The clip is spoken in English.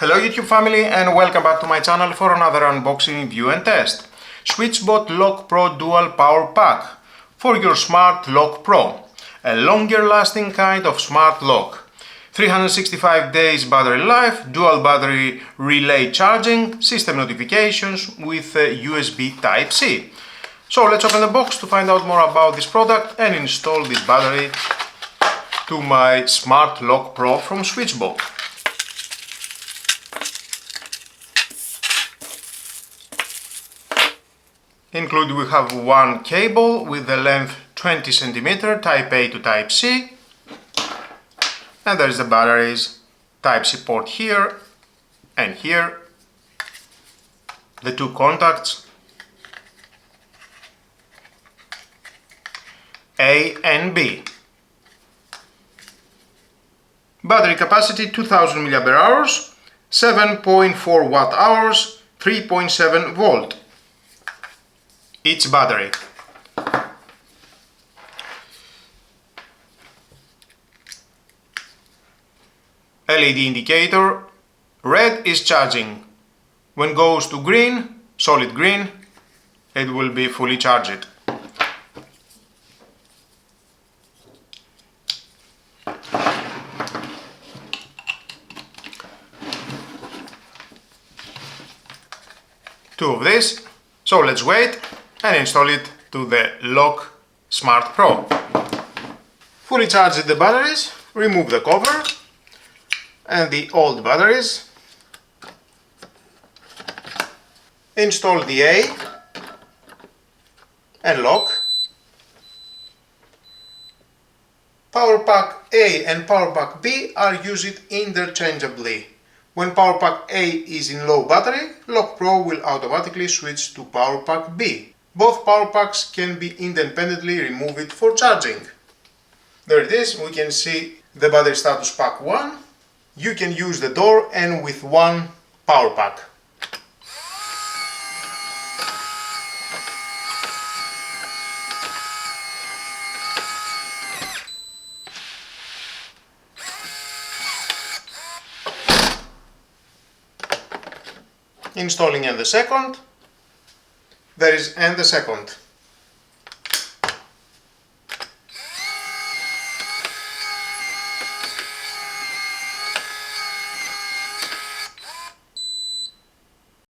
Hello YouTube family and welcome back to my channel for another unboxing, review and test. SwitchBot Lock Pro Dual Power Pack for your Smart Lock Pro. A longer lasting kind of smart lock. 365 days battery life, dual battery relay charging, system notifications with USB Type-C. So let's open the box to find out more about this product and install this battery to my Smart Lock Pro from SwitchBot. Included we have one cable with the length 20 cm, Type A to Type C, and there is the batteries Type-C port here and here, the two contacts A and B. Battery capacity 2000 mAh, 7.4 Wh, 3.7 volt. Each battery. LED indicator, red is charging. When goes to green, solid green, it will be fully charged. Two of this, so let's wait and install it to the Lock Smart Pro. Fully charge the batteries, remove the cover and the old batteries. Install the A and lock. Power Pack A and Power Pack B are used interchangeably. When Power Pack A is in low battery, Lock Pro will automatically switch to Power Pack B. Both power packs can be independently removed for charging. There it is, we can see the battery status pack 1. You can use the door and with one power pack. Installing and the second. There is and the second.